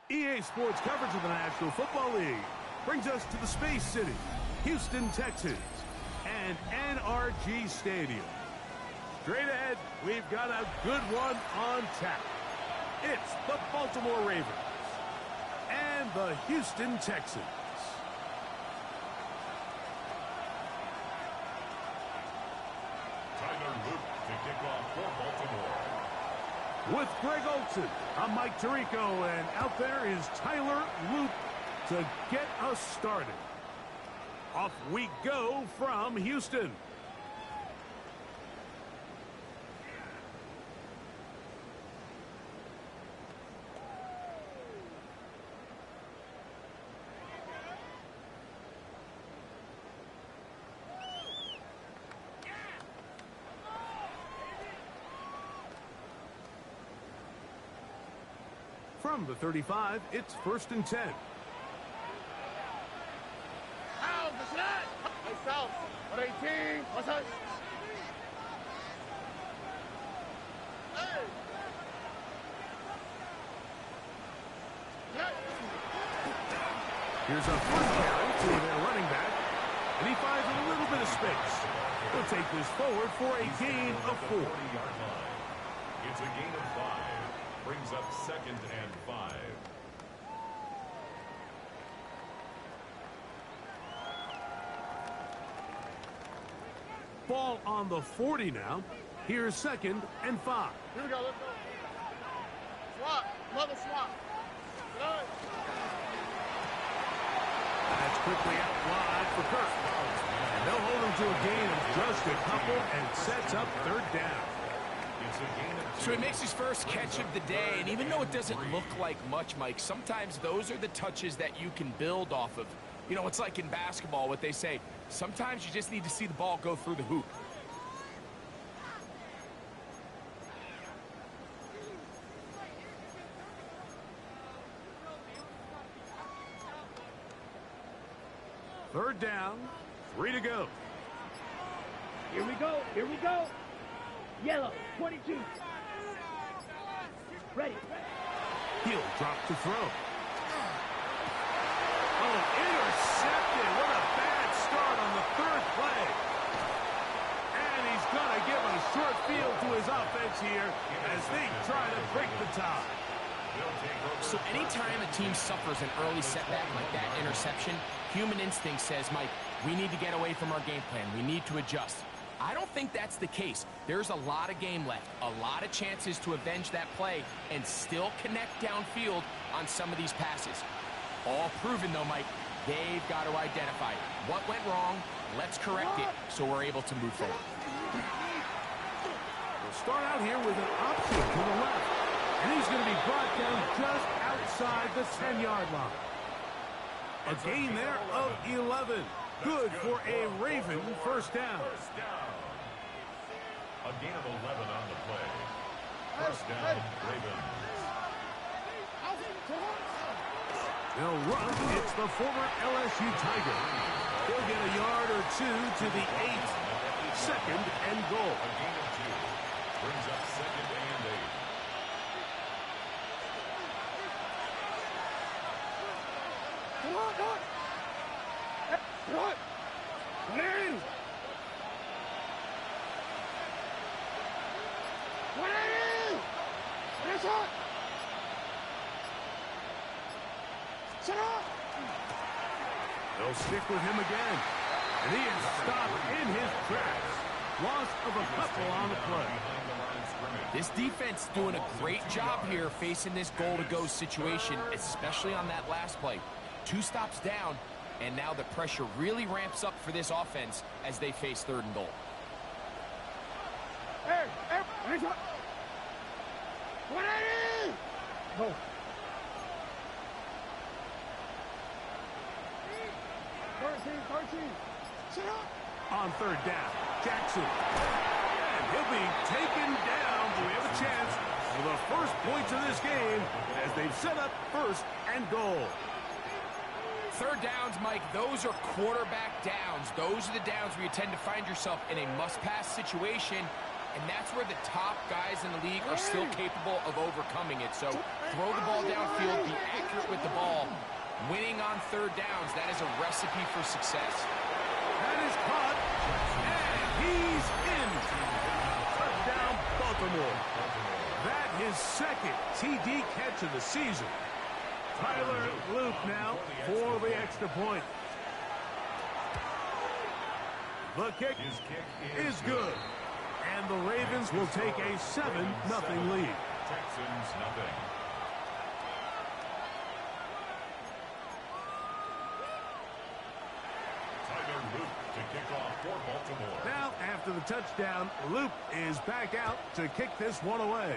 EA Sports coverage of the National Football League brings us to the Space City, Houston, Texas, and NRG Stadium. Straight ahead, we've got a good one on tap. It's the Baltimore Ravens and the Houston Texans. Tyler Luke to kick off for Baltimore. With Greg Olson, I'm Mike Tirico, and out there is Tyler Luke to get us started. Off we go from Houston. From the 35, it's 1st and 10. Out the shot! Myself, 18, what's up? Hey! Here's a first carry to their running back, and he finds a little bit of space. He'll take this forward for a gain of 4. It's a gain of 5. Brings up 2nd and 5. Ball on the 40 now. Here's 2nd and 5. Here we go, let's go. Swap, another swap. Good. That's quickly out wide for Kirk. And they'll hold him to a gain of just a couple and sets up 3rd down. So he makes his first catch of the day, and even though it doesn't look like much, Mike, sometimes those are the touches that you can build off of. You know, it's like in basketball, what they say, sometimes you just need to see the ball go through the hoop. Third down, 3 to go. Here we go, here we go. Yellow, 22. Ready. He'll drop to throw. Oh, intercepted. What a bad start on the 3rd play. And he's going to give a short field to his offense here as they try to break the tie. So anytime a team suffers an early setback like that interception, human instinct says, Mike, we need to get away from our game plan. We need to adjust. I don't think that's the case. There's a lot of game left, a lot of chances to avenge that play and still connect downfield on some of these passes. All proven, though, Mike, they've got to identify what went wrong, let's correct it so we're able to move forward. We'll start out here with an option to the left, and he's going to be brought down just outside the 10-yard line. A gain there of 11. Good for a Raven first down. A gain of 11 on the play. First down, Ravens. They'll run. It's the former LSU Tiger. He'll get a yard or 2 to the 8. 2nd and goal. A gain of 2. Brings up 2nd and 8. Come on, come on. What? What in? What in? What's up? Shut up! They'll stick with him again. And he is stopped in his tracks. Loss of a couple on the play. This defense doing a great job here facing this goal-to-go situation, especially on that last play. 2 stops down. And now the pressure really ramps up for this offense as they face 3rd and goal. Hey, hey, what are you? Go. Shut up. On 3rd down, Jackson. And he'll be taken down. We have a chance for the first points of this game as they've set up 1st and goal. 3rd downs, Mike, those are quarterback downs. Those are the downs where you tend to find yourself in a must-pass situation. and that's where the top guys in the league are still capable of overcoming it. So throw the ball downfield, be accurate with the ball. Winning on third downs, that is a recipe for success. That is caught, and he's in. Touchdown, Baltimore. That his second TD catch of the season. Tyler Loop now for the extra point. The kick is good. And the Ravens will take a 7-0 lead. Texans nothing. Tyler Loop to kick off for Baltimore. Now, after the touchdown, Loop is back out to kick this one away.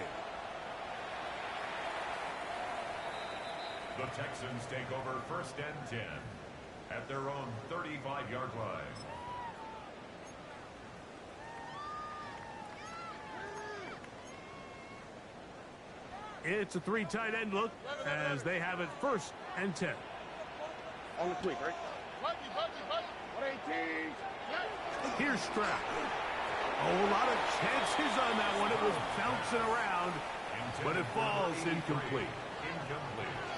The Texans take over 1st and 10 at their own 35-yard line. It's a 3 tight end look as they have it 1st and 10. On the quick, right? 118. Here's Stroud. A lot of chances on that one. It was bouncing around, but it falls incomplete.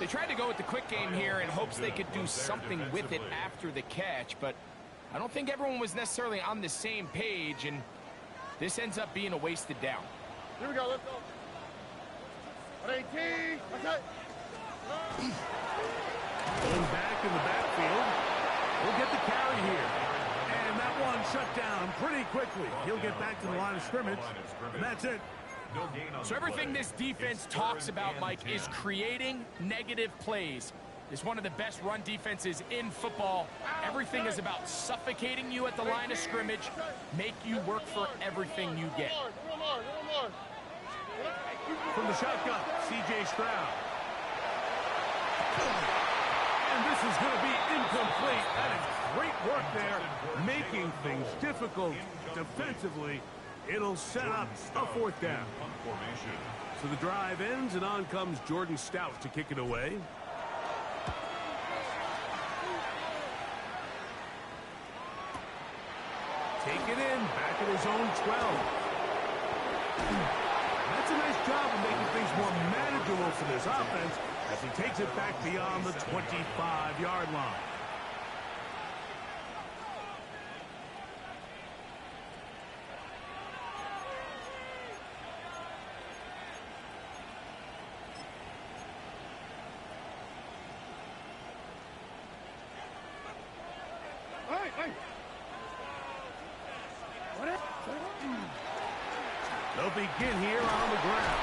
They tried to go with the quick game here in hopes they could do something with it after the catch, but I don't think everyone was necessarily on the same page, and this ends up being a wasted down. Here we go, let's go. 118. Okay. Going back in the backfield. We'll get the carry here. And that one shut down pretty quickly. He'll get back to the line of scrimmage, and that's it. So everything this defense talks about, Mike, is creating negative plays. It's one of the best run defenses in football. Everything is about suffocating you at the line of scrimmage, make you work for everything you get. From the shotgun, C.J. Stroud. And this is going to be incomplete. That is great work there, making things difficult defensively. It'll set up a 4th down. So the drive ends, and on comes Jordan Stout to kick it away. Take it in, back at his own 12. That's a nice job of making things more manageable for this offense as he takes it back beyond the 25-yard line. They'll begin here on the ground.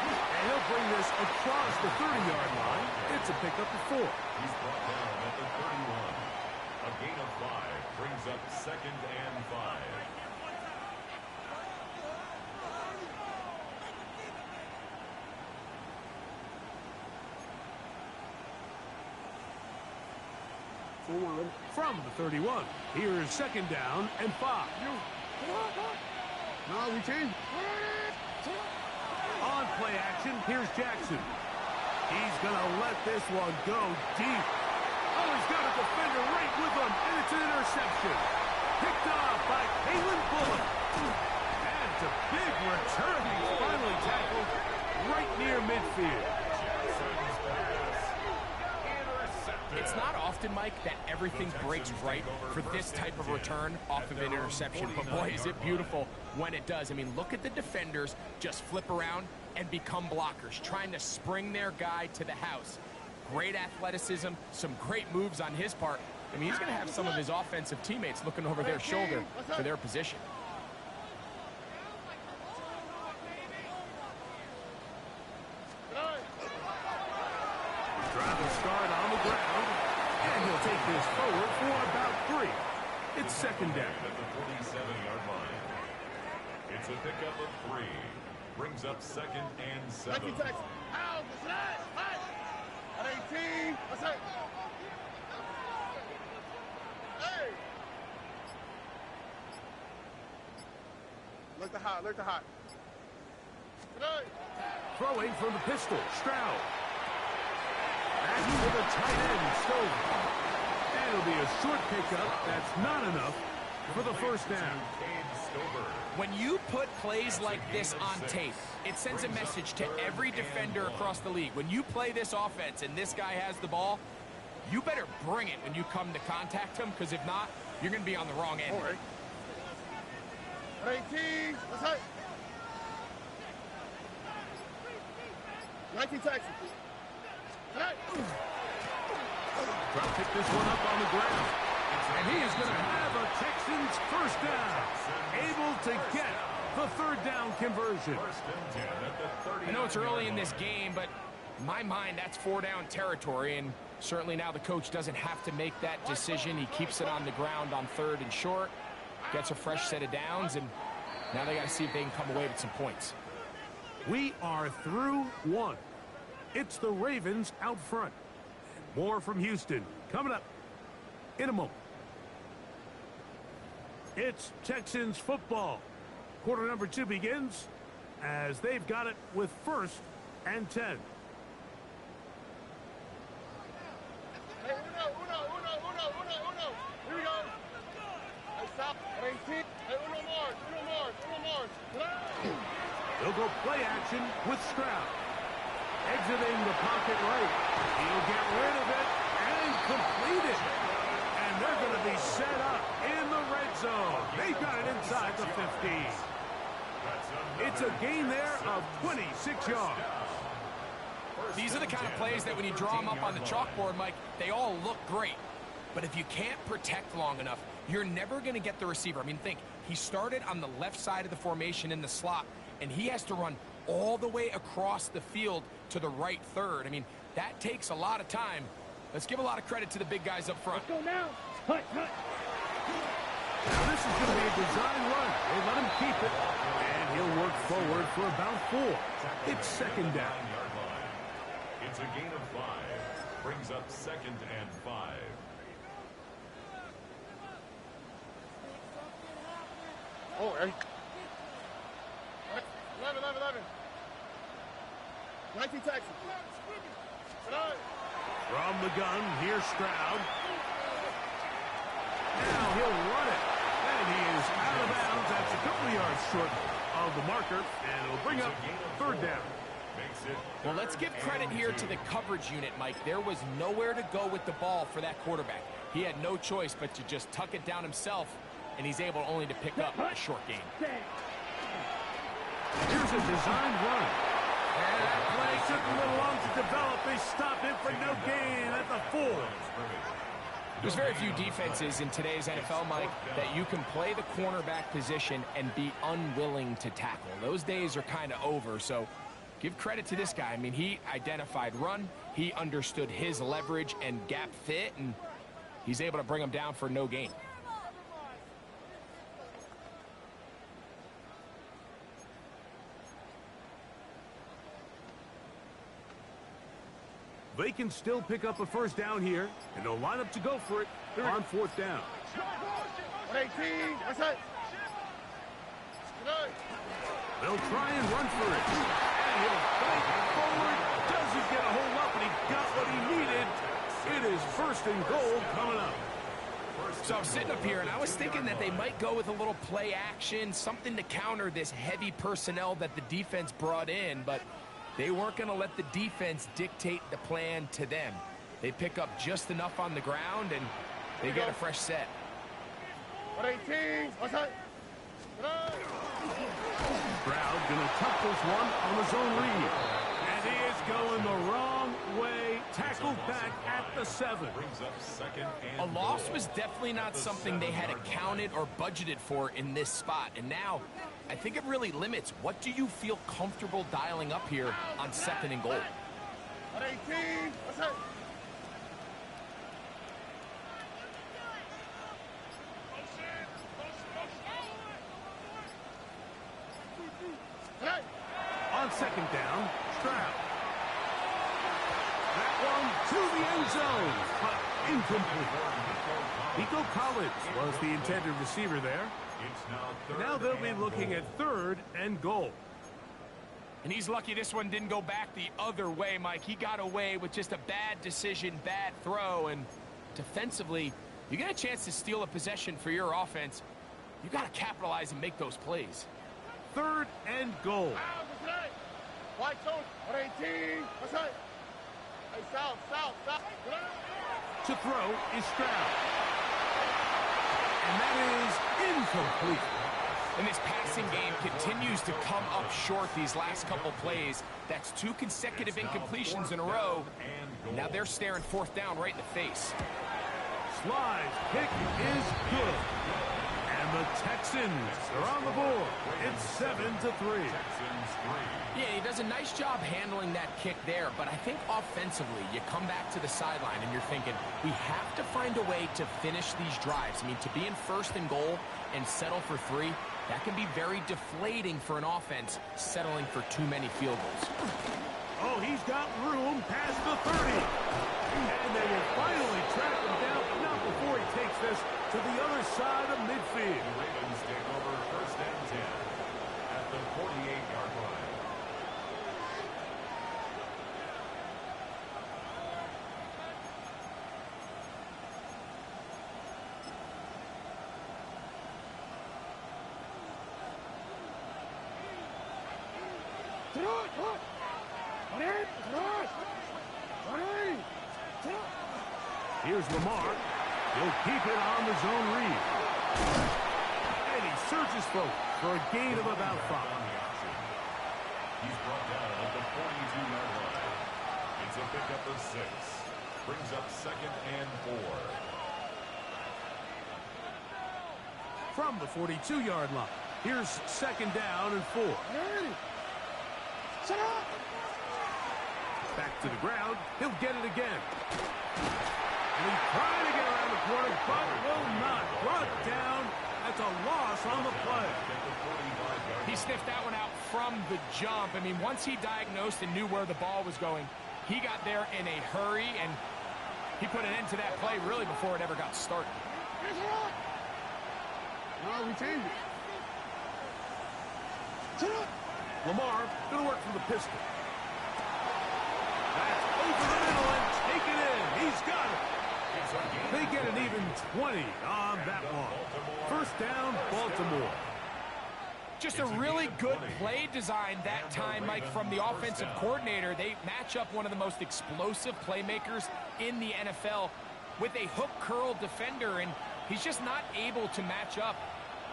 And he'll bring this across the 30-yard line. It's a pickup of 4. He's brought down at the 31. A gain of 5 brings up 2nd and 5. From the 31, here's 2nd down and 5. No, we changed. On play action, here's Jackson. He's going to let this one go deep. Oh, he's got a defender right with him, and it's an interception. Picked off by Kalen Bullock. And it's a big return. He's finally tackled right near midfield. It's not often, Mike, that everything breaks right for this type of return off of an interception. But boy, is it beautiful when it does. I mean, look at the defenders just flip around and become blockers, trying to spring their guy to the house. Great athleticism, some great moves on his part. I mean, he's going to have some of his offensive teammates looking over their shoulder for their position. Driver start on the ground, and he'll take this forward for about 3. It's 2nd down. At the 47-yard line. It's a pickup of 3. Brings up 2nd and 7. Thank you, Texas. Out, what's that? Hey! 18. What's that? Hey! Look the hot, look the hot. Hey! Throwing from the pistol, Stroud. Back to the tight end, Stover. And it'll be a short pickup. That's not enough. for the first down. When you put plays like this on tape, it sends a message to every defender across the league. When you play this offense and this guy has the ball, you better bring it when you come to contact him, because if not, you're going to be on the wrong end. All right. 18, let's hit. 19 Texans. Hey. Trying to pick this one up on the ground. And he is going to have a Texans first down. Able to get the third down conversion. I know it's early in this game, but in my mind, that's 4-down territory, and certainly now the coach doesn't have to make that decision. He keeps it on the ground on 3rd and short, gets a fresh set of downs, and now they got to see if they can come away with some points. We are through one. It's the Ravens out front. More from Houston coming up in a moment. It's Texans football. Quarter number 2 begins as they've got it with 1st and 10. Hey, uno. Here we go. Hey, stop. 18. Hey, uno more. They'll go play action with Stroud. Exiting the pocket right. He'll get rid of it and complete it. And they're going to be set up in the red zone. They've got it inside the 15. It's a gain there of 26 yards. These are the kind of plays that when you draw them up on the chalkboard, Mike, they all look great. But if you can't protect long enough, you're never going to get the receiver. I mean, think, he started on the left side of the formation in the slot, and he has to run all the way across the field to the right third. I mean, that takes a lot of time. Let's give a lot of credit to the big guys up front. Let's go now. Hut. Now this is going to be a design run. They let him keep it, and he'll work forward for about 4. It's 2nd down. It's a gain of 5. Brings up 2nd and 5. Oh, hey. 11. 19 Texans. From the gun, here's Stroud. Now he'll run it. And he is out of bounds. That's a couple of yards short of the marker. And it'll bring up 3rd down. Well, let's give credit here to the coverage unit, Mike. There was nowhere to go with the ball for that quarterback. He had no choice but to just tuck it down himself, and he's able only to pick up a short gain. Here's a designed run. And that play took a little long to develop. They stopped him for no gain at the 4. There's very few defenses in today's NFL, Mike, that you can play the cornerback position and be unwilling to tackle. Those days are kind of over, so give credit to this guy. I mean, he identified run, he understood his leverage and gap fit, and he's able to bring him down for no gain. They can still pick up a first down here, and they'll line up to go for it. They're on 4th down. 18, that's it. They'll try and run for it. And he'll fight forward. Doesn't get a hold up, and he got what he needed. It is 1st and goal coming up. So I'm sitting up here, and I was thinking that they might go with a little play action, something to counter this heavy personnel that the defense brought in, but they weren't going to let the defense dictate the plan to them. They pick up just enough on the ground, and they get a fresh set. 18, what's that? Stroud going to tuck this one on his own read. And he is going the wrong way. Tackled back at the 7. A loss was definitely not something they had accounted or budgeted for in this spot. And now, I think it really limits. What do you feel comfortable dialing up here on 2nd and goal? 18, what's that? On 2nd down, Stroud. That one to the end zone, but incomplete. Nico Collins was the intended receiver there. Now they'll be looking at 3rd and goal. And he's lucky this one didn't go back the other way, Mike. He got away with just a bad decision, bad throw, and defensively, You get a chance to steal a possession for your offense, you got to capitalize and make those plays. 3rd and goal. White zone, 18. Hey, south. To throw is Stroud. And that is incomplete. And this passing game continues to come up short these last couple plays. That's 2 consecutive incompletions in a row. Now they're staring 4th down right in the face. Slide's kick is good. And the Texans are on the board. It's 7-3. Yeah, he does a nice job handling that kick there, but I think offensively, you come back to the sideline and you're thinking, we have to find a way to finish these drives. I mean, to be in 1st and goal and settle for 3, that can be very deflating for an offense settling for too many field goals. Oh, he's got room past the 30. And they will finally track him down, but not before he takes this to the other side of midfield. The Ravens take over 1st and 10 at the 48-yard line. Here's Lamar. He'll keep it on the zone read. And he searches for a gain of about 5. He's brought down at the 42-yard line. It's a pickup of 6. Brings up 2nd and 4. From the 42-yard line. Here's 2nd down and 4. Back to the ground. He'll get it again. And he's trying to get around the corner, but will not. Brought down. That's a loss on the play. He sniffed that one out from the jump. I mean, once he diagnosed and knew where the ball was going, he got there in a hurry, and he put an end to that play really before it ever got started. No, we changed it. Lamar going to work from the pistol. That's over the middle and taken in. He's got it. They get an even 20 on that one. 1st down, Baltimore. Just a really good play design that time, Mike, from the offensive coordinator. They match up one of the most explosive playmakers in the NFL with a hook curl defender, and he's just not able to match up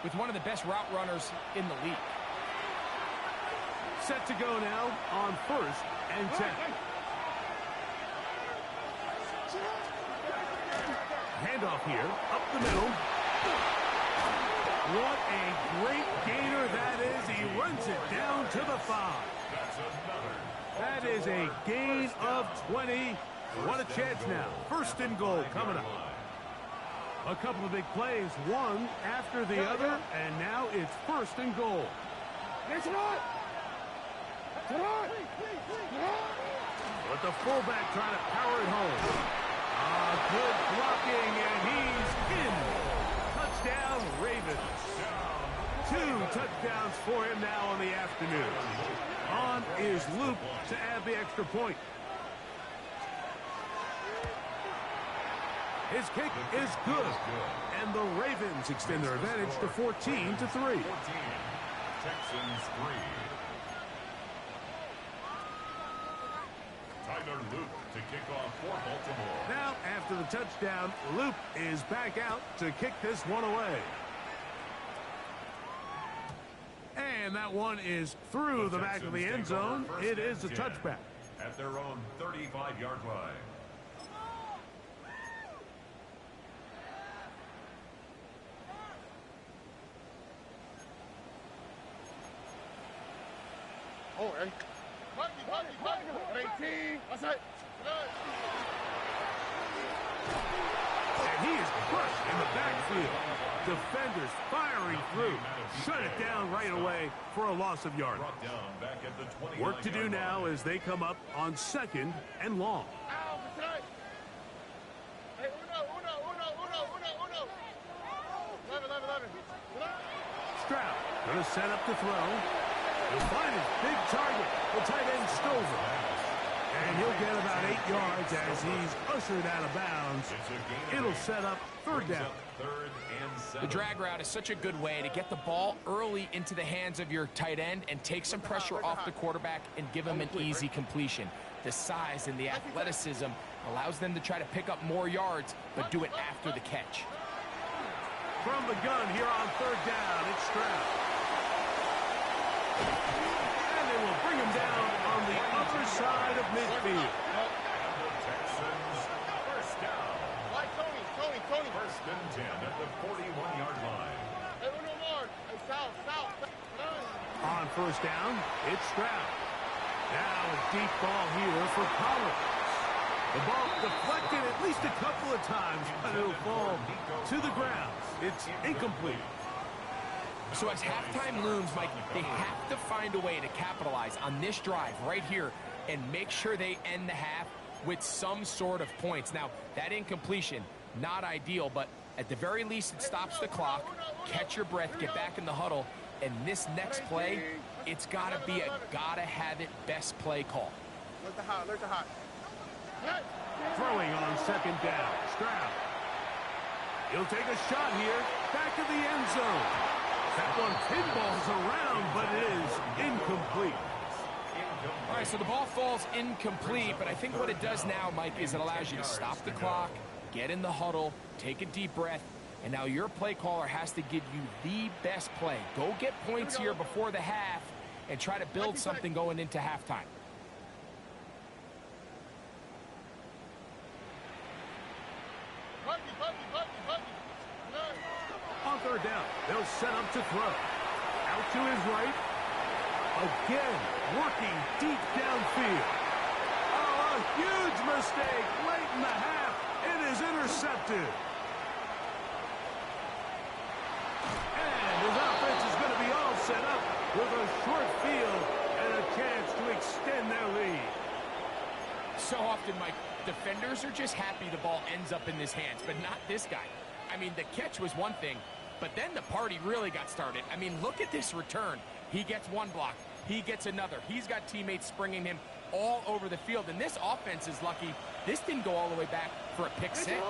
with one of the best route runners in the league. Set to go now on 1st and 10. Handoff here, up the middle. What a great gainer that is. He runs it down to the 5. That is a gain of 20. What a chance now. 1st and goal coming up. A couple of big plays, one after the other, and now it's 1st and goal. But the fullback trying to power it home. Good blocking, and he's in. Touchdown, Ravens. 2 touchdowns for him now on the afternoon. On is Luke to add the extra point. His kick is good, and the Ravens extend their advantage to 14-3. 14. Texans 3. Tyler Luke to kick off for Baltimore. Now, after the touchdown, Luke is back out to kick this one away. And that one is through the back of the end zone. It is a touchback. At their own 35-yard line. Oh, hey. 18. That's it. And he is crushed in the backfield. Defenders firing through. Shut it down right away for a loss of yardage. Work to do now as they come up on 2nd and long. Stroud going to set up to throw. He'll find his big target, the tight end Stover. And he'll get about 8 yards as he's ushered out of bounds. It'll set up third down. The drag route is such a good way to get the ball early into the hands of your tight end and take some pressure off the quarterback and give him an easy completion. The size and the athleticism allows them to try to pick up more yards, but do it after the catch. From the gun here on third down, it's Stroud. And they will bring him down on the upper side of midfield. Texans first down. Tony. First and 10 at the 41-yard line. Hey, uno more. Hey, south. On first down, it's Stroud. Now a deep ball here for Pollard. The ball deflected at least a couple of times, but it'll fall to the ground. It's incomplete. So as halftime looms, Mike, they have to find a way to capitalize on this drive right here and make sure they end the half with some sort of points. Now, that incompletion, not ideal, but at the very least, it stops the clock. Catch your breath, get back in the huddle, and this next play, it's got to be a gotta-have-it best play call. Alert the hot. Throwing on second down, Stroud. He'll take a shot here, back of the end zone. That one pinballs around, but it is incomplete. All right, so the ball falls incomplete, but I think what it does now, Mike, is it allows you to stop the clock, get in the huddle, take a deep breath, and now your play caller has to give you the best play. Go get points here before the half and try to build something going into halftime. On third down, they'll set up to throw. Out to his right. Again, working deep downfield. Oh, a huge mistake late in the half. It is intercepted. And his offense is going to be all set up with a short field and a chance to extend their lead. So often, Mike, defenders are just happy the ball ends up in his hands, but not this guy. I mean, the catch was one thing, but then the party really got started. I mean, look at this return. He gets one block. He gets another. He's got teammates springing him all over the field, and this offense is lucky. This didn't go all the way back for a pick six.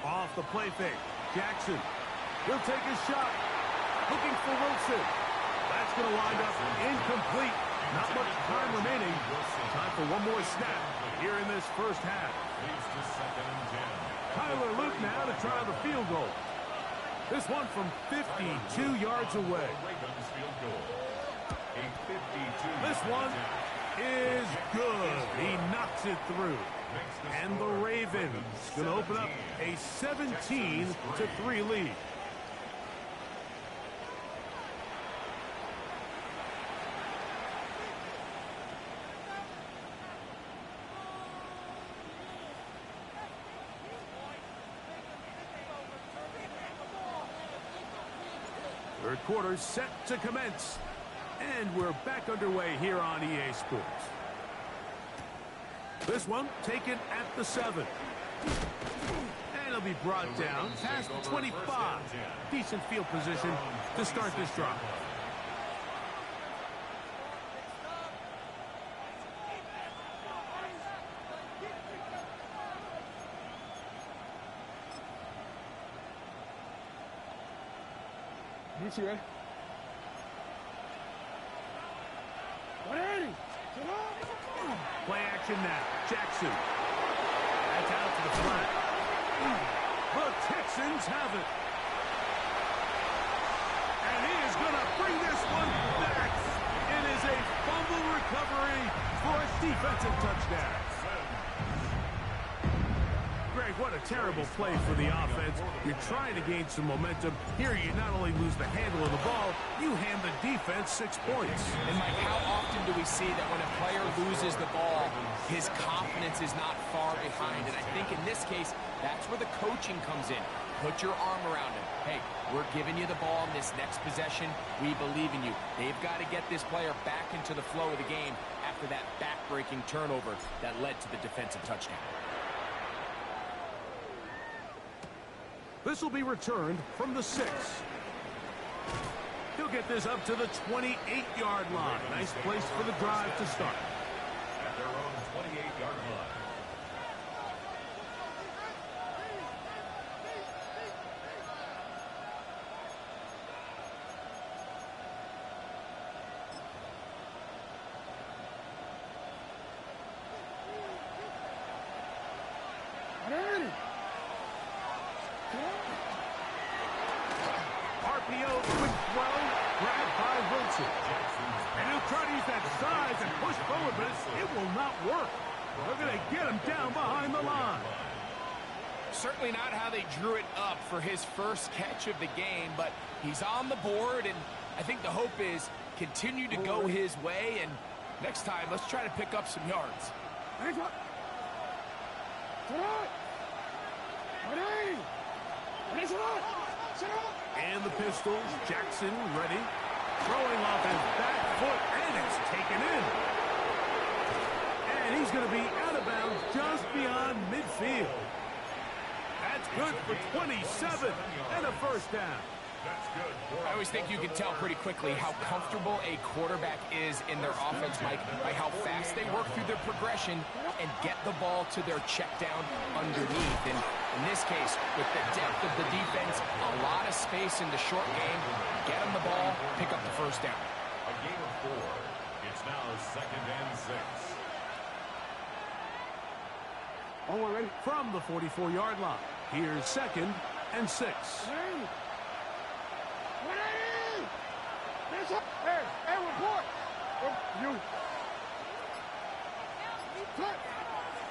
Off the play fake, Jackson. He'll take a shot. Looking for Wilson. That's going to wind up incomplete. Not much time remaining. Time for one more snap here in this first half. Leads to second and 10. Tyler Luke now to try the field goal. This one from 52 yards away. Ravens field goal. A 52. This one is good. He knocks it through. And the Ravens going to open up a 17-3 lead. Third quarter set to commence. And we're back underway here on EA Sports. This one taken at the 7. And it'll be brought down past the 25. Decent field position to start this drive. Play action now. Jackson. That's out to the flat. The Texans have it. And he is going to bring this one back. It is a fumble recovery for a defensive touchdown. Greg, what a terrible play for the offense. You're trying to gain some momentum. Here you not only lose the handle of the ball, you hand the defense 6 points. And Mike, how often do we see that when a player loses the ball, his confidence is not far behind? And I think in this case, that's where the coaching comes in. Put your arm around him. Hey, we're giving you the ball in this next possession. We believe in you. They've got to get this player back into the flow of the game after that back-breaking turnover that led to the defensive touchdown. This will be returned from the 6. He'll get this up to the 28-yard line. Nice place for the drive to start. RPO, quick throw, grabbed by Wilson. And he'll try to use that size and push forward, but it will not work. They're going to get him down behind the line. Certainly not how they drew it up for his first catch of the game, but he's on the board, and I think the hope is continue to go his way, and next time, let's try to pick up some yards. And the pistols, Jackson ready. Throwing off his back foot, and it's taken in. And he's going to be out of bounds just beyond midfield. That's good for 27 and a first down. I always think you can tell pretty quickly how comfortable a quarterback is in their offense, Mike, by how fast they work through their progression and get the ball to their check down underneath. And in this case, with the depth of the defense, a lot of space in the short game, get them the ball, pick up the first down. A game of 4. It's now 2nd and 6. Ready? From the 44-yard line, here's 2nd and 6. Hey, report!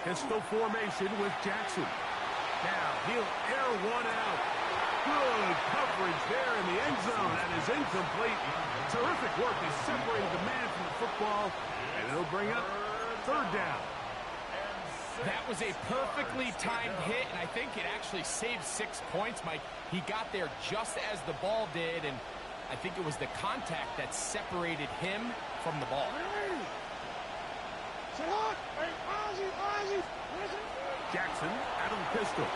Pistol formation with Jackson. Now he'll air one out. Good coverage there in the end zone. That is incomplete. Terrific work. He separated the man from the football, and it'll bring up 3rd down. That was a perfectly timed hit, and I think it actually saved 6 points, Mike. He got there just as the ball did, and I think it was the contact that separated him from the ball. Jackson out of the pistol.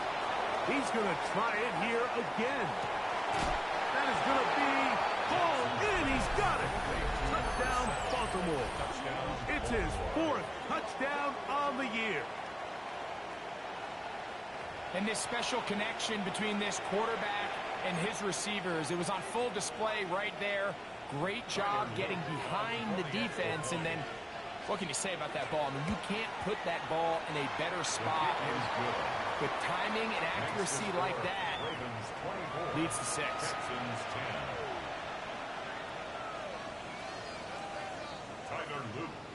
He's going to try it here again. That is going to be hauled in. He's got it. Touchdown, Baltimore. It's his 4th touchdown on the year. And this special connection between this quarterback and his receivers, it was on full display right there. Great job getting behind the defense, and then what can you say about that ball? I mean, you can't put that ball in a better spot, and with timing and accuracy like that, leads to 6.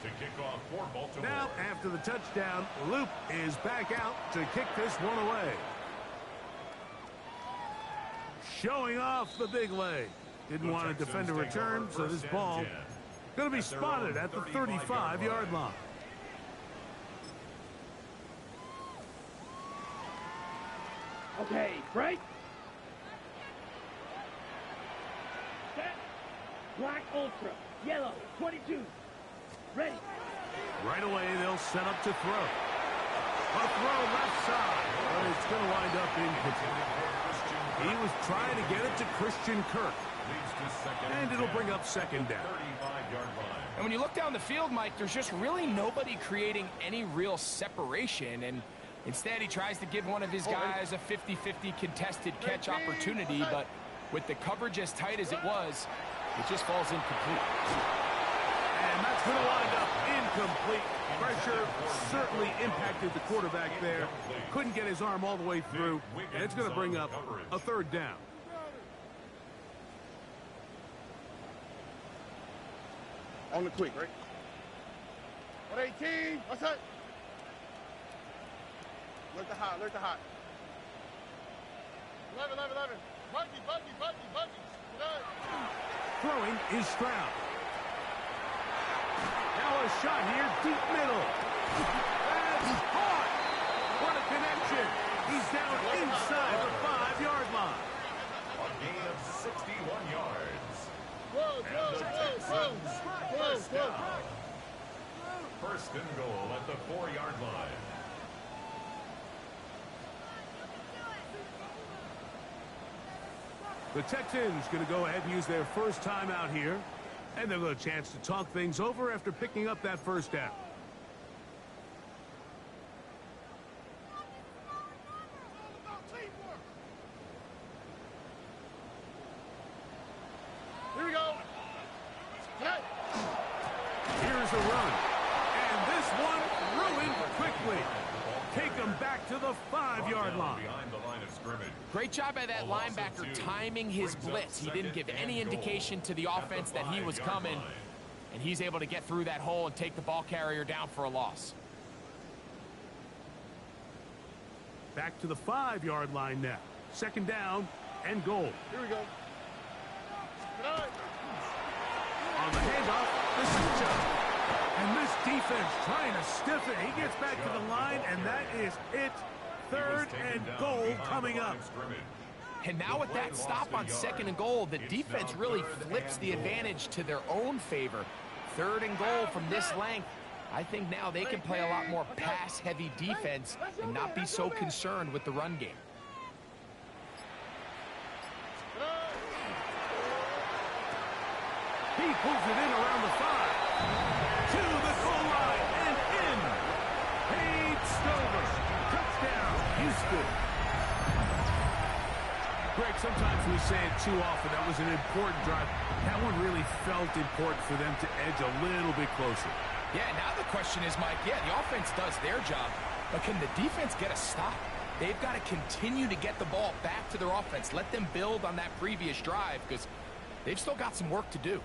To kick off for Baltimore. Now, after the touchdown, Loop is back out to kick this one away. Showing off the big leg. Didn't want to defend a return, so this ball going to be spotted at the 35-yard line. Okay, break. Set. Black Ultra. Yellow, 22. Ready. Right away, they'll set up to throw. A throw left side, but it's going to wind up incomplete. He was trying to get it to Christian Kirk. And it'll bring up 2nd down. And when you look down the field, Mike, there's just really nobody creating any real separation. And instead, he tries to give one of his guys a 50-50 contested catch opportunity. But with the coverage as tight as it was, it just falls incomplete. And that's going to wind up incomplete. Pressure certainly impacted the quarterback there. Couldn't get his arm all the way through. And it's going to bring up a 3rd down. On the quick, right? 118. What's that? Alert the hot, alert the hot. 11. Buggy. Throwing is Stroud. Now a shot here, deep middle. That's caught. What a connection. He's down inside the 5-yard line. A gain of 61 yards. Whoa. First and goal at the 4-yard line. The Texans going to go ahead and use their first time out here. And they'll get a chance to talk things over after picking up that first down. Here we go. Here's a run. And this one ruined quickly. Take them back to the 5-yard line. Behind the line of scrimmage. Great job by that linebacker timing his blitz. He didn't give any indication to the offense that he was coming, and he's able to get through that hole and take the ball carrier down for a loss. Back to the 5-yard line now. Second down and goal. Here we go. On the handoff, this is Joe. And this defense trying to stiff it. He gets back to the line, and that is it. Third and goal coming up. And now with that stop on second and goal, the defense really flips the advantage to their own favor. Third and goal from this length. I think now they can play a lot more pass-heavy defense and not be so concerned with the run game. He pulls it in around the 5. To the goal line and in. Paid Stover. Touchdown, Houston. Greg, sometimes we say it too often. That was an important drive. That one really felt important for them to edge a little bit closer. Yeah, now the question is, Mike, yeah, the offense does their job, but can the defense get a stop? They've got to continue to get the ball back to their offense. Let them build on that previous drive because they've still got some work to do.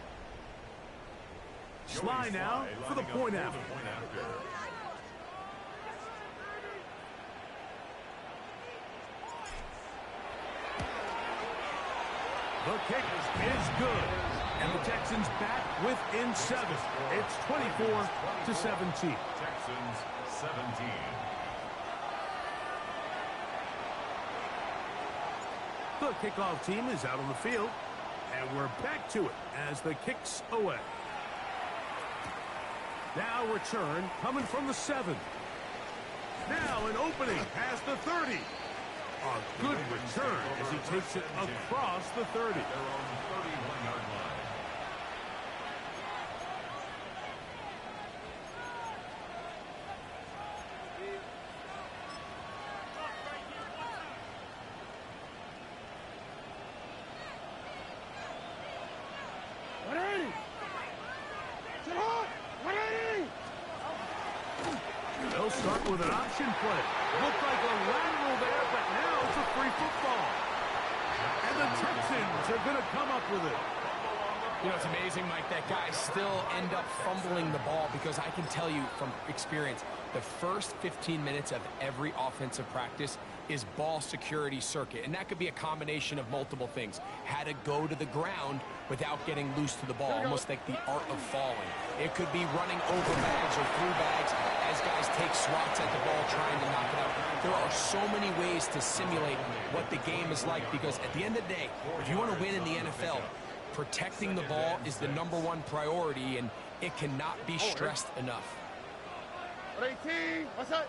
Sly now for the point after. The kick is good. And the Texans back within 7. It's 24-17. Texans 17. The kickoff team is out on the field. And we're back to it as the kick's away. Now return coming from the 7. Now an opening past the 30. A good return as he takes it across the 30. Their own 31-yard line. They'll start with an option play. Looked like a lateral there, but now it's a free football. And the Texans are going to come up with it. You know, it's amazing, Mike, that guys still end up fumbling the ball because I can tell you from experience, the first 15 minutes of every offensive practice is ball security circuit. And that could be a combination of multiple things. How to go to the ground without getting loose to the ball, almost like the art of falling. It could be running over bags or through bags as guys take swats at the ball trying to knock it out. There are so many ways to simulate what the game is like because at the end of the day, if you want to win in the NFL, protecting the ball is the #1 priority, and it cannot be stressed enough. 18. What's that?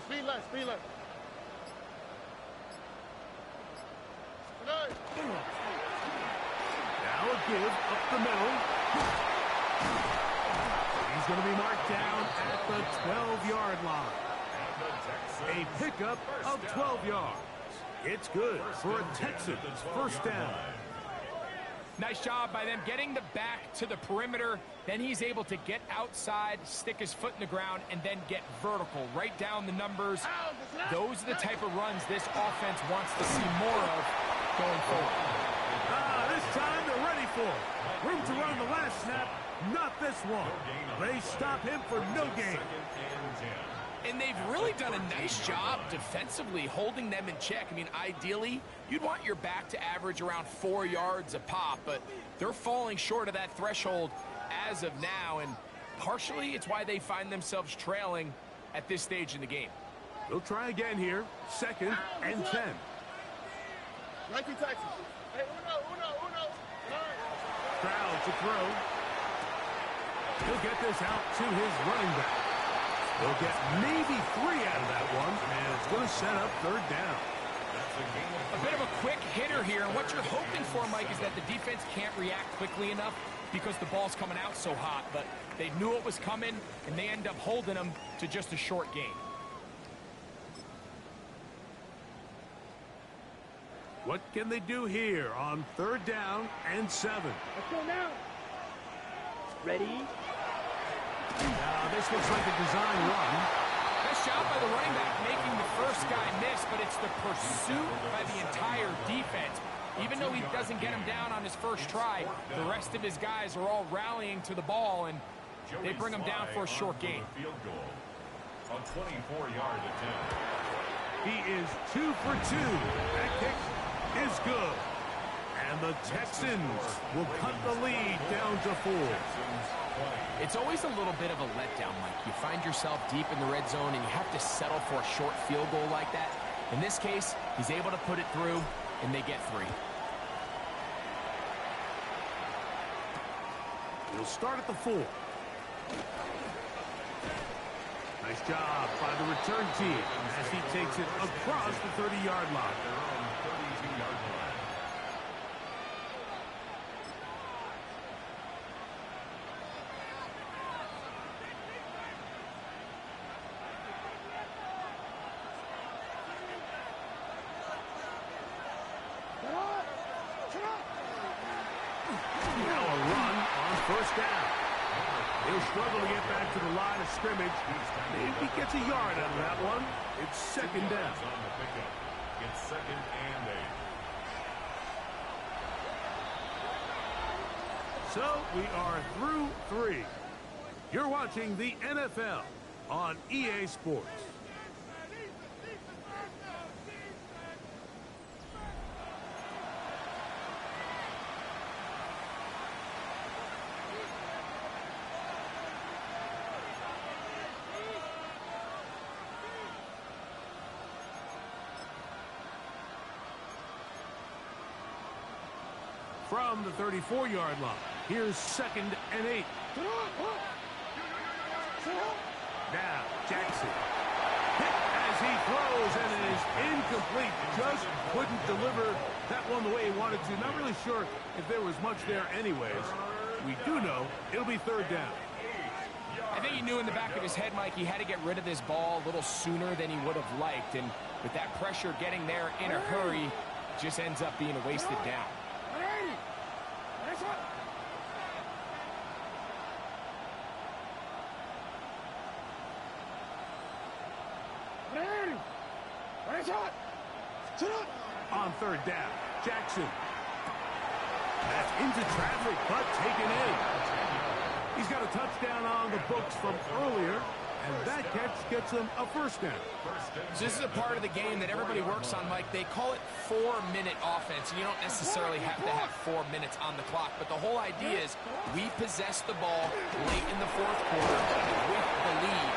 Speed left, speed left. Now a give up the middle. He's going to be marked down at the 12-yard line. A pickup of 12 yards. It's good for a Texans first down. Nice job by them getting the back to the perimeter. Then he's able to get outside, stick his foot in the ground, and then get vertical. Right down the numbers. Those are the type of runs this offense wants to see more of going forward. This time they're ready for it. Room to run the last snap. Not this one. They stop him for no gain. And they've really done a nice job defensively holding them in check. I mean, ideally, you'd want your back to average around 4 yards a pop, but they're falling short of that threshold as of now, and partially it's why they find themselves trailing at this stage in the game. They'll try again here. 2nd and 10. Nike Texas. Hey, uno. Crowd to throw. He'll get this out to his running back. They'll get maybe 3 out of that one, and it's going to set up 3rd down. A bit of a quick hitter here, and what you're hoping for, Mike, is that the defense can't react quickly enough because the ball's coming out so hot, but they knew it was coming, and they end up holding them to just a short gain. What can they do here on 3rd down and 7? Let's go now. Ready? Now, this looks like a design run. Nice job by the running back making the first guy miss, but it's the pursuit by the entire defense. Even though he doesn't get him down on his first try, the rest of his guys are all rallying to the ball, and they bring him down for a short gain. Field goal. A 24-yard attempt. He is 2 for 2. That kick is good. And the Texans will cut the lead down to 4. It's always a little bit of a letdown, Mike. You find yourself deep in the red zone and you have to settle for a short field goal like that. In this case, he's able to put it through, and they get 3. He'll start at the 4. Nice job by the return team as he takes it across the 30-yard line. Their own 32-yard line. Now a run on first down. He'll struggle to get back to the line of scrimmage. Maybe gets a yard out of that one. It's second down. On the pickup. It's 2nd and 8. So we are through 3. You're watching the NFL on EA Sports. From the 34-yard line, here's 2nd and 8. Now, Jackson. Hit as he throws, and it is incomplete. Just couldn't deliver that one the way he wanted to. Not really sure if there was much there anyways. We do know it'll be 3rd down. I think he knew in the back of his head, Mike, he had to get rid of this ball a little sooner than he would have liked. And with that pressure getting there in a hurry, it just ends up being a wasted down. On 3rd down, Jackson. That's into traffic, but taken in. He's got a touchdown on the books from earlier, and that catch gets him a 1st down. So this is a part of the game that everybody works on, Mike. They call it 4-minute offense, and you don't necessarily have to have 4 minutes on the clock, but the whole idea is we possess the ball late in the 4th quarter with the lead.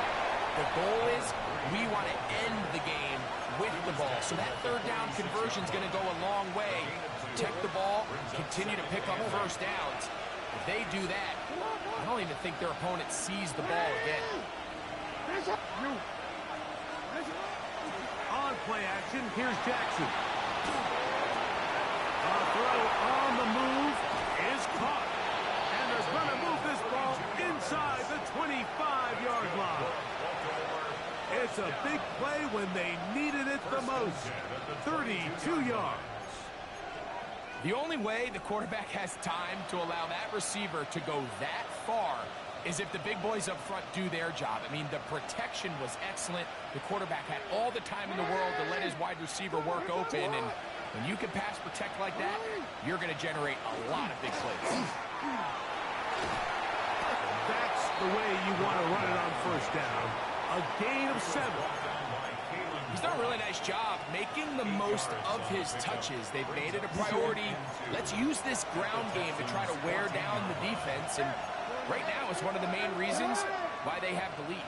The goal is we want to end the game with the ball. So that 3rd down conversion is going to go a long way. Protect the ball, continue to pick up 1st downs. If they do that, I don't even think their opponent sees the ball again. On play action, here's Jackson. A throw on the move is caught. And they're going to move this ball inside the 25-yard line. It's a big play when they needed it the most. 32 yards. The only way the quarterback has time to allow that receiver to go that far is if the big boys up front do their job. I mean, the protection was excellent. The quarterback had all the time in the world to let his wide receiver work open, and when you can pass protect like that, you're going to generate a lot of big plays. That's the way you want to run it on 1st down. A gain of 7. He's done a really nice job making the most of his touches. They've made it a priority. Let's use this ground game to try to wear down the defense, and right now it's one of the main reasons why they have the lead.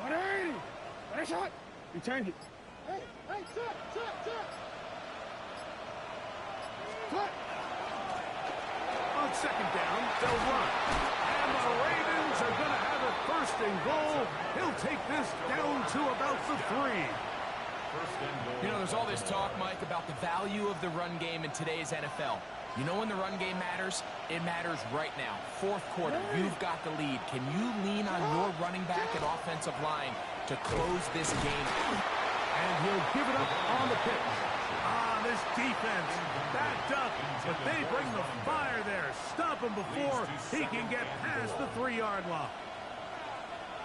180. Nice shot. You change it. Hey, sit. On 2nd down, they'll run. And the Ravens are going to have it 1st and goal. He'll take this down to about the 3. You know, there's all this talk, Mike, about the value of the run game in today's NFL. You know when the run game matters? It matters right now. 4th quarter, you've got the lead. Can you lean on your running back and offensive line to close this game? And he'll give it up on the pitch. This defense backed up, but they bring the fire there. Stop him before he can get past the 3-yard line.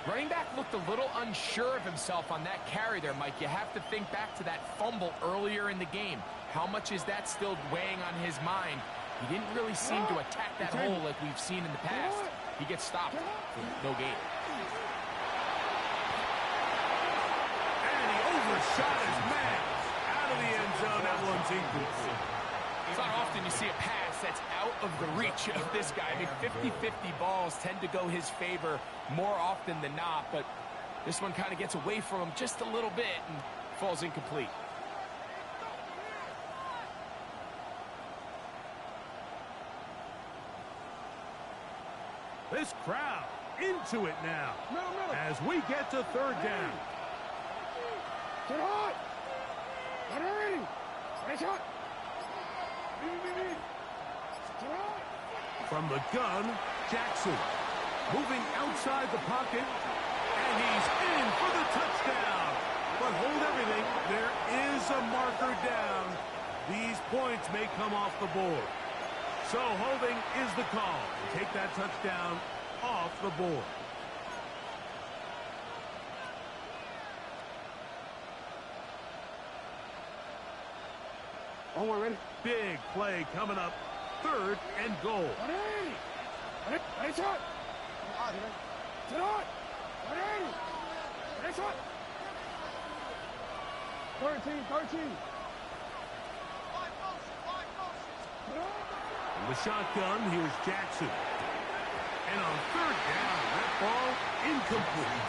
Running back looked a little unsure of himself on that carry there, Mike. You have to think back to that fumble earlier in the game. How much is that still weighing on his mind? He didn't really seem to attack that hole like we've seen in the past. He gets stopped for no gain. And he overshot his man. Out of the end zone, that one's incomplete. It's not often you see a pass that's out of the reach of this guy. I mean, 50-50 balls tend to go his favor more often than not, but this one kind of gets away from him just a little bit and falls incomplete. This crowd into it now as we get to third down. Get hot! Get ready! Get hot! From the gun, Jackson moving outside the pocket, and he's in for the touchdown. But hold everything, there is a marker down. These points may come off the board. So holding is the call. Take that touchdown off the board. One more, ready? Big play coming up. Third and goal. Ready, shot! Get on! Ready, shot! 13. From the shotgun, here's Jackson. And on third down, that ball incomplete.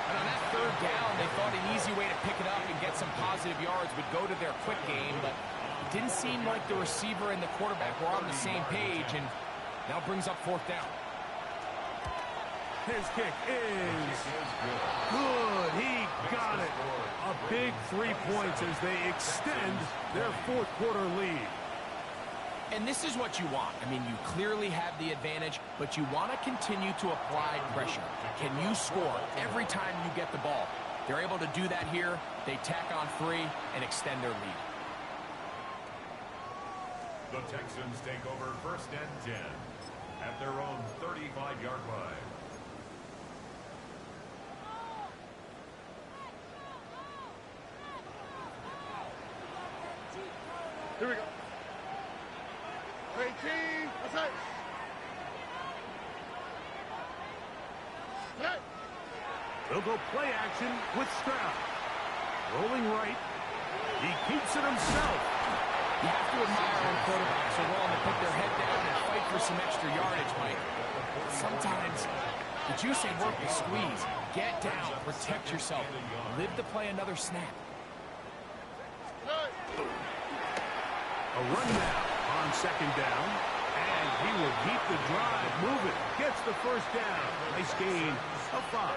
And on that third down, they thought an easy way to pick it up and get some positive yards would go to their quick game, but it didn't seem like the receiver and the quarterback were on the same page, and now brings up fourth down. His kick is good. He got it. A big 3 points as they extend their fourth quarter lead. And this is what you want. I mean, you clearly have the advantage, but you want to continue to apply pressure. Can you score every time you get the ball? They're able to do that here. They tack on 3 and extend their lead. The Texans take over first and 10 at their own 35-yard line. Here we go. 18. That's it. Hey. They'll go play action with Stroud. Rolling right. He keeps it himself. You have to admire when quarterbacks are willing to put their head down and fight for some extra yardage, Mike. Sometimes the juice ain't worth the squeeze. Get down, protect yourself, live to play another snap. A run now on second down. And he will keep the drive moving. Gets the first down. Nice gain of 5.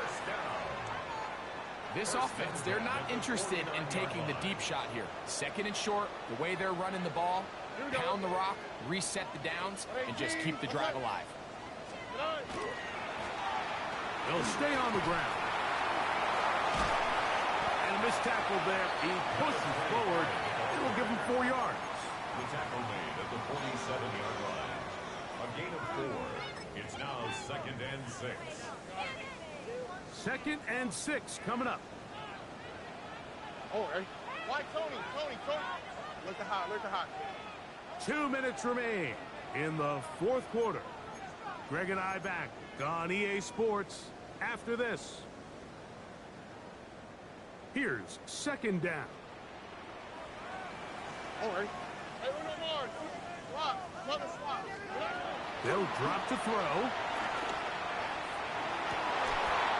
This offense, they're not interested in taking the deep shot here. Second and short, the way they're running the ball, pound the rock, reset the downs, and just keep the drive alive. They'll stay on the ground. And a missed tackle there. He pushes forward. It'll give him 4 yards. The tackle made at the 47-yard line. A gain of 4. It's now second and 6. Second and 6 coming up. Oh, hey. Why Tony? Look at hot. 2 minutes remain in the fourth quarter. Greg and I back on EA Sports after this. Here's second down. All right. Hey, uno more. Swap. Another swap. They'll drop to throw.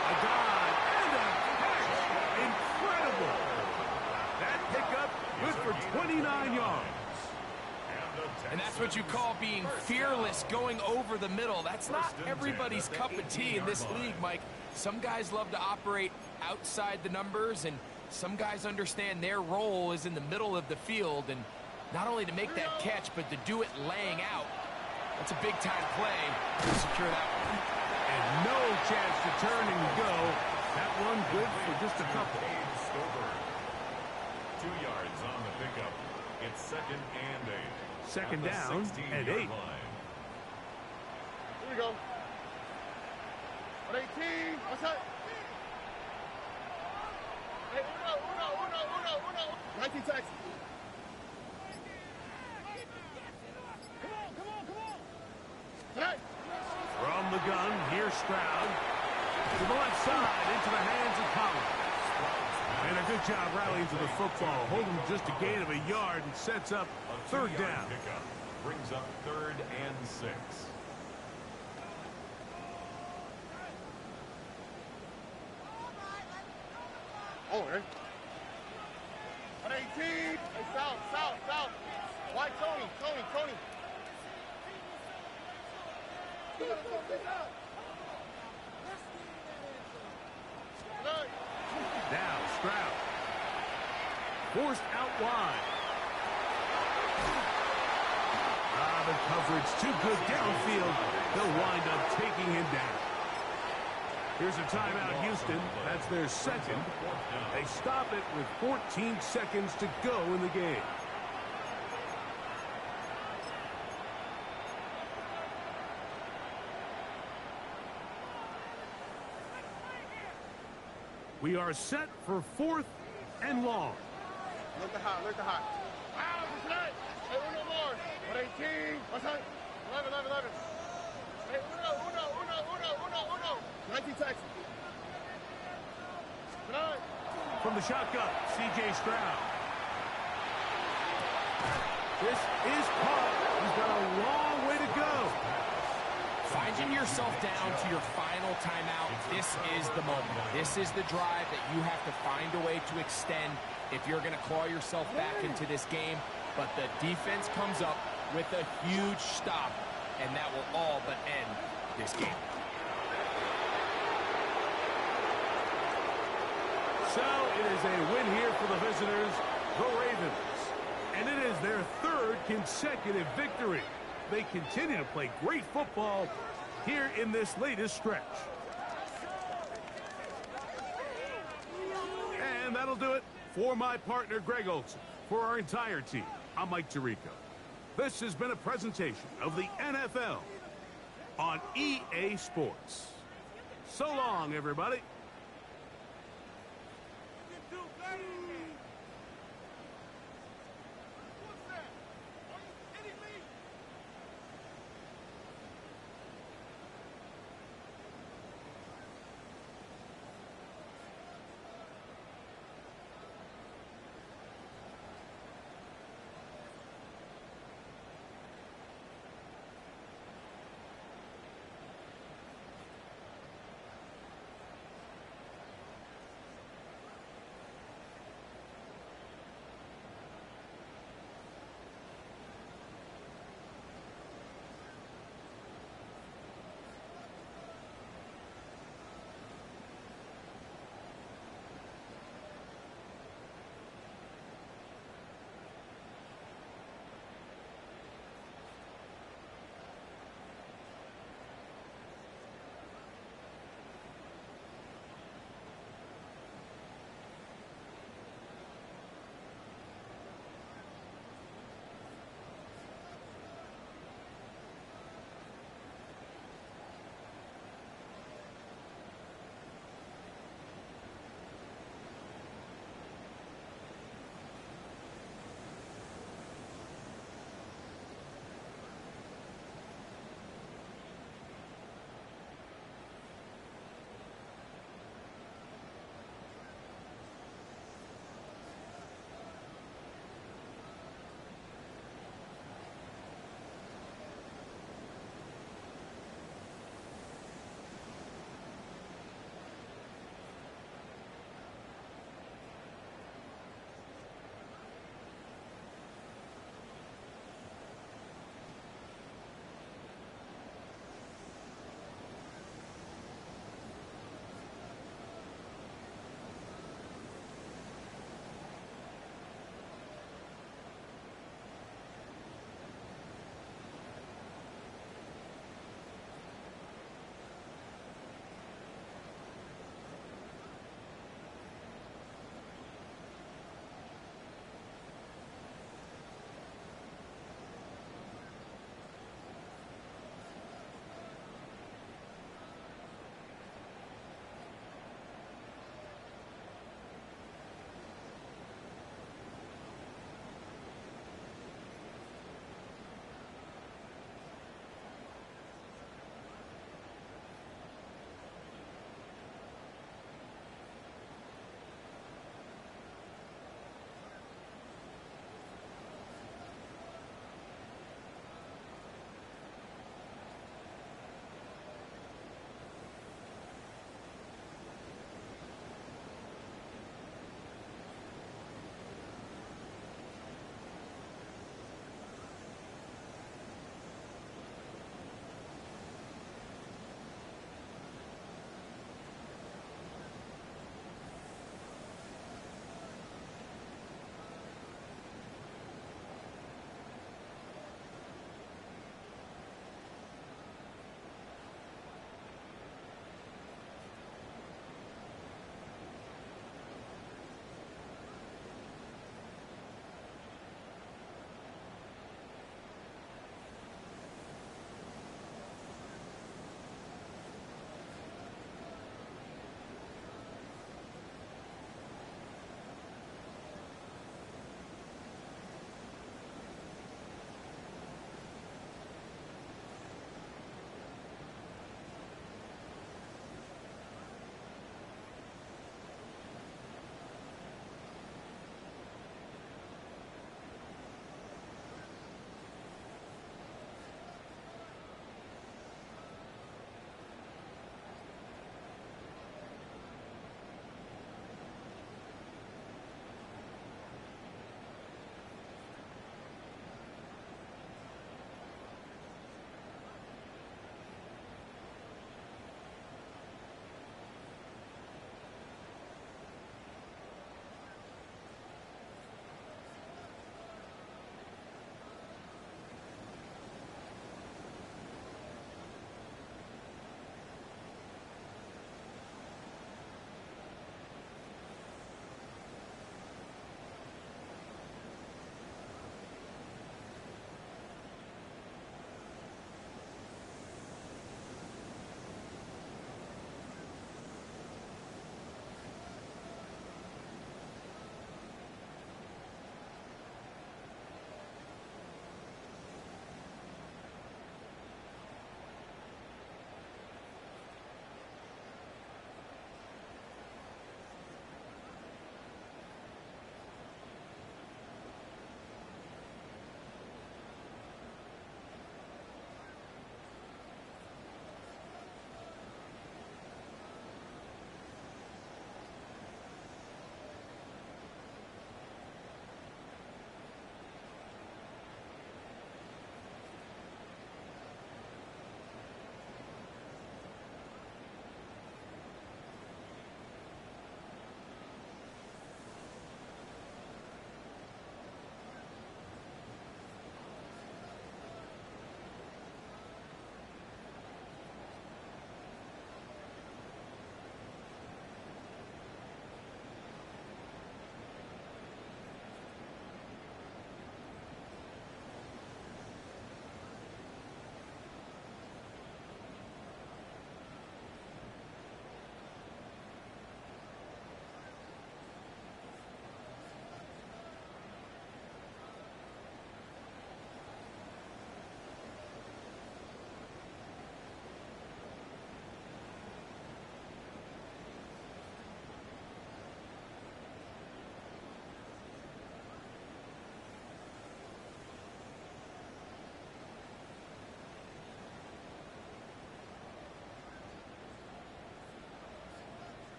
A dive and a catch. Incredible. That pickup good for 29 yards. And that's what you call being fearless, going over the middle. That's not everybody's cup of tea in this league, Mike. Some guys love to operate outside the numbers, and some guys understand their role is in the middle of the field, and not only to make that catch, but to do it laying out. That's a big-time play to secure that one. And no chance to turn and go. That one good for just a couple. 2 yards on the pickup. It's second and 8. Second down and 8. Here we go. 18. What's that? Hey, uno. 19 Texans. Come on. Tonight. From the gun, here's Stroud. To the left side, into the hands of Collins. And a good job rallying to the football. Holding just a gain of a yard and sets up third down. Pickup brings up 3rd and 6. Oh, man. 18. Hey, south. White Tony. Now Stroud. Forced out wide. The coverage too good downfield. They'll wind up taking him down. Here's a timeout, Houston. That's their second. They stop it with 14 seconds to go in the game. We are set for 4th and long. Look the hot. Wow, tonight. Hey, uno more. 18. What's that? 11. Hey, uno. 19 Texans. Tonight. From the shotgun, C.J. Stroud. This is caught. He's got a long way to go. Finding yourself down to your final timeout, this is the moment. This is the drive that you have to find a way to extend if you're going to claw yourself back into this game. But the defense comes up with a huge stop, and that will all but end this game. So it is a win here for the visitors, the Ravens. And it is their 3rd consecutive victory. They continue to play great football here in this latest stretch. And that'll do it for my partner, Greg Olson. For our entire team, I'm Mike Tirico. This has been a presentation of the NFL on EA Sports. So long, everybody.